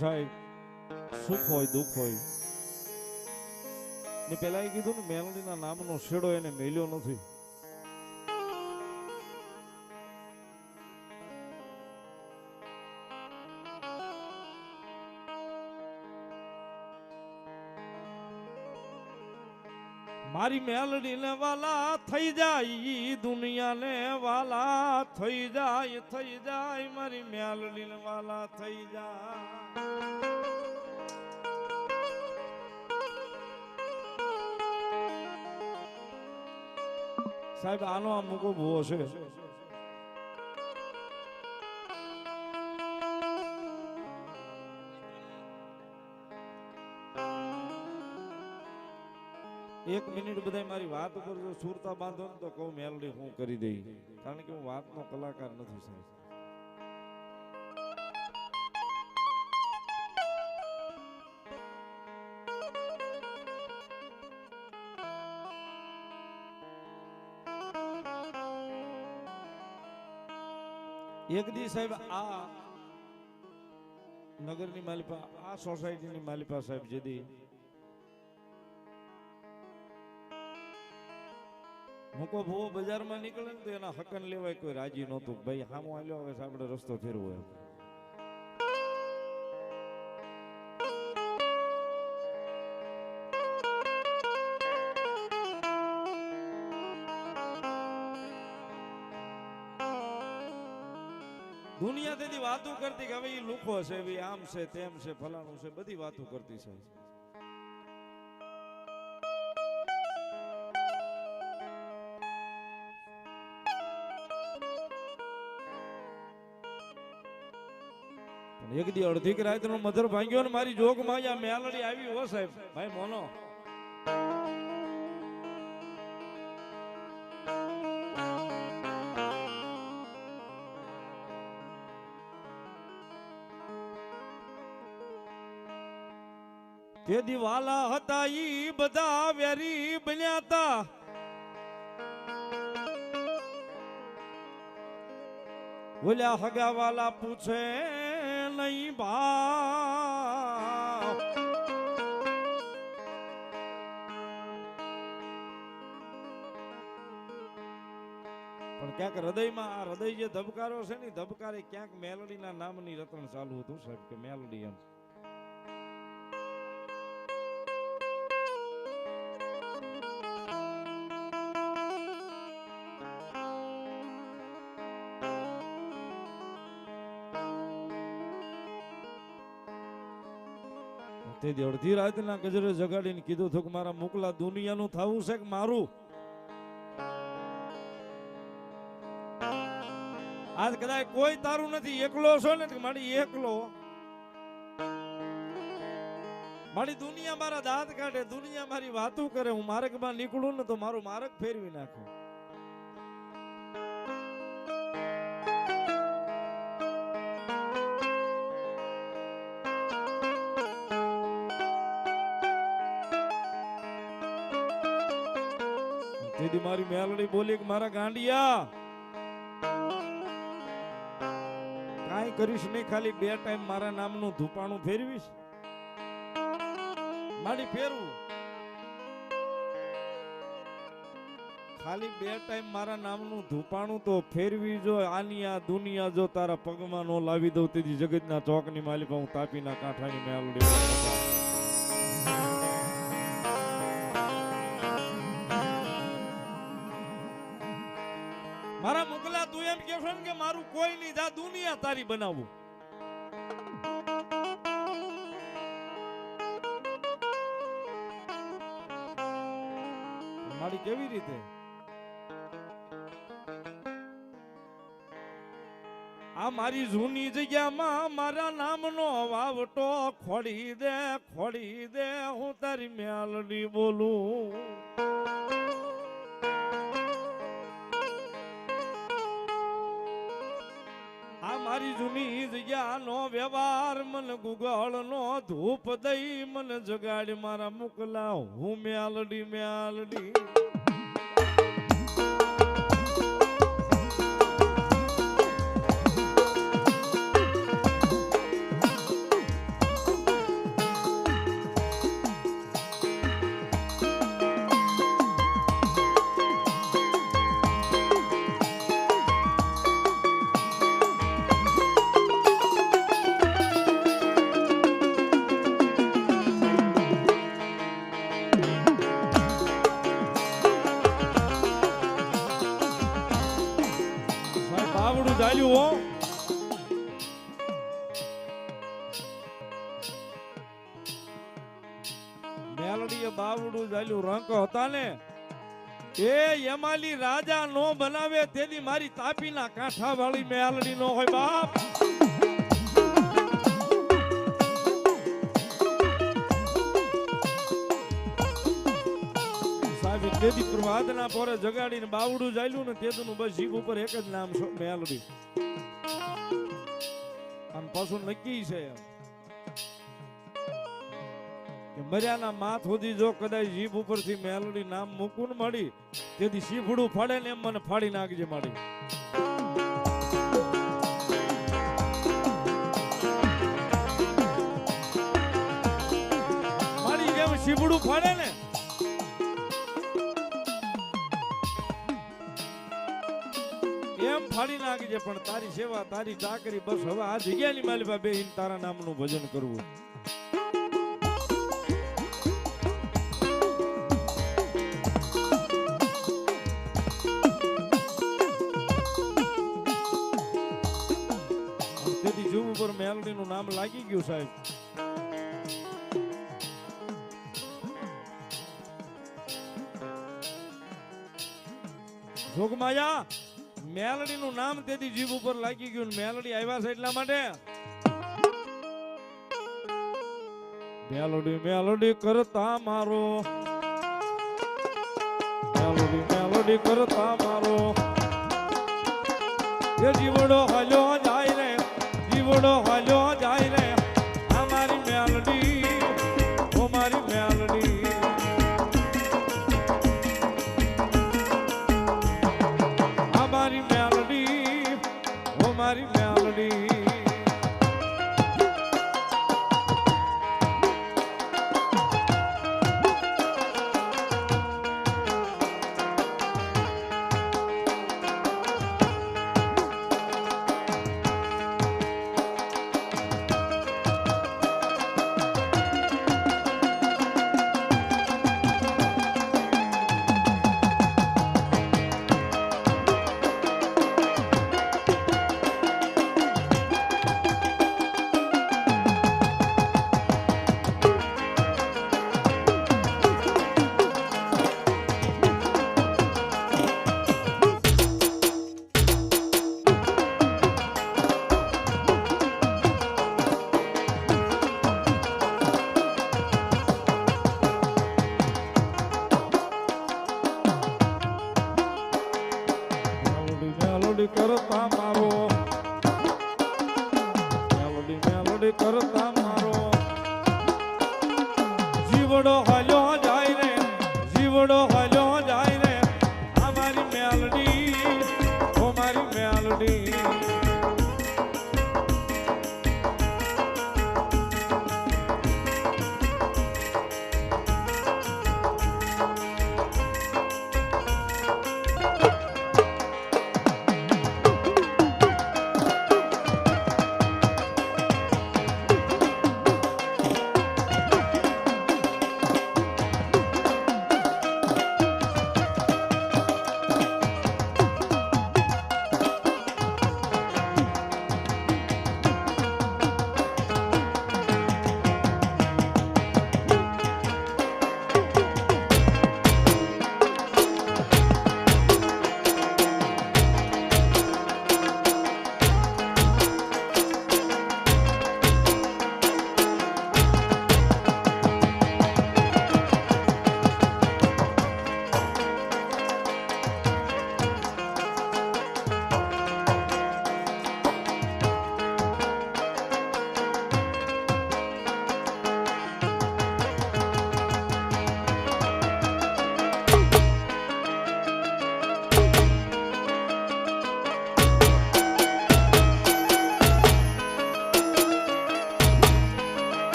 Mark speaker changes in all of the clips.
Speaker 1: સાહેબ સુખ હોય દુઃખ હોય ને પેલા એ કીધું ને મેલડીના નામનો શેડો એને મેલ્યો નથી. મારી મેલડી ને વાલા થઈ જાય દુનિયા ને વાલા થઈ જાય મારી મેલડી ને વાલા થઈ જાય. સાહેબ આનો આ મૂકો ભૂવો છે. એક મિનિટ બધા મારી વાત ઉપર જો સુરતા બાંધો ને તો કહું મેલડી હું કરી દઈ, કારણ કે હું વાતનો કલાકાર નથી સાહેબ. એક દી સાહેબ આ નગરની માલિપા આ સોસાયટીની માલિપા સાહેબ જેદી મૂકો ભૂવો બજારમાં નીકળે ને તો એના હકન લેવાય કોઈ રાજી નહોતું. ભાઈ હામો આલ્યો હવે આપણે રસ્તો ફેરવો એમ. દુનિયા તેથી વાતો કરતી કે હવે એ લુખો છે, આમ છે તેમ છે ફલાણું છે, બધી વાતો કરતી છે. એક દી અડધી રાત નો મધર ભાંગ્યો ને મારી જોગ માં આ મેલડી આવી હો સાહેબ. ભાઈ મોનો તે દિવાલા હતા ઈ બધા વેરી બન્યા હતા. બોલ્યા હગા વાલા પૂછે નહીં ભાવ, પણ ક્યાંક હૃદયમાં આ હૃદય જે ધબકારો છે ને ધબકારે ક્યાંક મેલડીના નામની રતન ચાલુ હતું સાહેબ કે મેલડી એમ. અડધી રાતના ગજરે જગાડીને કીધું હતું કે મારા મુકલા દુનિયાનું થવું છે કે મારું. આજ કદાચ કોઈ તારું નથી, એકલો છો ને મારી એકલો. મારી દુનિયા મારા દાંત કાઢે, દુનિયા મારી વાતો કરે, હું માર્ગમાં નીકળું ને તો મારું માર્ગ ફેરવી નાખું. મારી મેલડી બોલી કે મારા ગાંડિયા કાંઈ કરીશ નહીં, ખાલી 2 ટાઈમ મારા નામનું ધૂપાણું ફેરવીશ. મારી ફેરવું ખાલી 2 ટાઈમ મારા નામનું ધૂપાણું તો ફેરવી. જો આની આ દુનિયા જો તારા પગમાં નો લાવી દઉં તેથી જગતના ચોકની માલિકા હું તાપીના કાંઠાની મેલડી. મારા મુકલા તું એમ કહેશો ને કે મારું કોઈ નહીં, જા દુનિયા તારી બનાવું. મારી કેવી રીતે આ મારી જૂની જગ્યામાં મારા નામનો વાવટો ખોડી દે હું તારી મેલડી બોલું. મારી જૂની જગ્યાનો વ્યવહાર મન ગુગળ નો ધૂપ દઈ મન જગાડી મારા મુકલા હું મેલડી મેલડી. મેલડીએ બાવડું જાલ્યું રંક હતા ને એ યમાલી રાજા નો બનાવે તેની મારી તાપીના કાંઠા વાળી મેલડી નો હોય બાપ. સાહેબ તેદી પ્રભાતના પોરે જગાડીને બાવડું જાલ્યું ને તેદનું બસ જીભ ઉપર એક જ નામ મેલડી. અને પાછું નક્કી છે કે મર્યાના માથ સુધી જો કદાચ જીભ ઉપરથી મેલડી નામ મૂકું ને મળી તેથી શીફડું ફાડે ને એમ મને ફાડી નાખજે માડી. મારી જેમ શીફડું ફાડે ને એમ ફાડી નાખજે પણ તારી સેવા તારી ચાકરી બસ હવે આ જગ્યાની માલિકા બેહીને તારા નામનું ભજન કરવું. તેથી જીવ ઉપર મેલડીનું નામ લાગી ગયું સાહેબ. જોગમાયા મેલડીનું નામ તેથી જીવ ઉપર લાગી ગયું. મેલડી આવ્યા છે એટલા માટે મેલડી મેલડી કરતા મારો મેલડી મેલડી કરતા મારો એ જીવડો હાલ્યો જાય રે જીવડો હાલ્યો જાય રે અમારી મેલડી ઓ મારી મેલડી અમારી મેલડી ઓ મારી મેલડી. મેલડી કરતા મારો મેલડી મેલડી કરતા મારો જીવડો હાલ્યો જાય રે જીવડો હાલ્યો જાય રે અમારી મેલડી ઓ મારી મેલડી.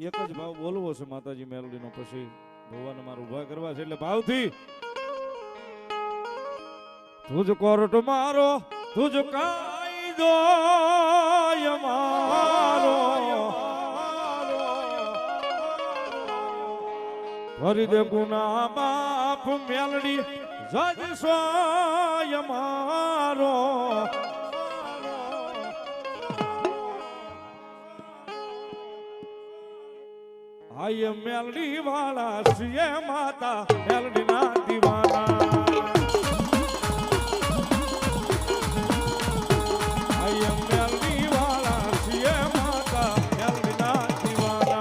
Speaker 1: એક જ ભાવ બોલવો છે માતાજી મેલડી નો. પછી ભગવાન મારું ઉભા કરવા છે એટલે ભાવથી તુજ કોરટ મારો તુજ કાયદો મારો ભરી દે ગુના બાપ મેલડી જજ સ્વય મારો આય મેલડી વાળા સિંહ માતા મેલડી ના દીવાના આય મેલડી વાળા સિંહ માતા મેલડી ના દીવાના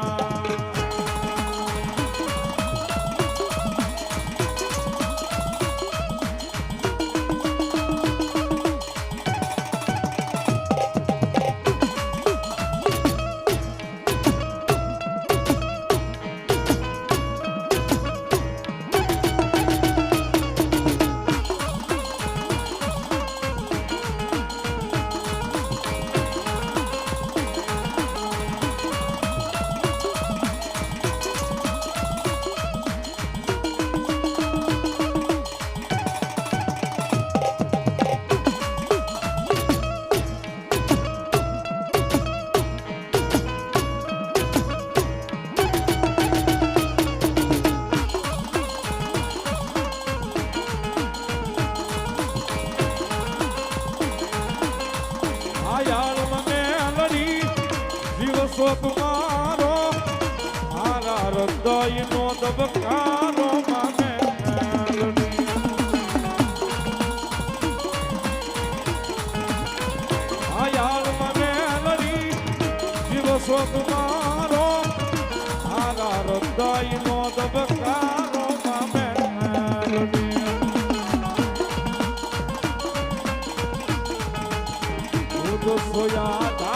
Speaker 1: તમારો મારા હૃદયનો ધબકારો માને આયાલ મને લડી દિવસો તમારો મારા હૃદયનો ધબકારો માને સોયા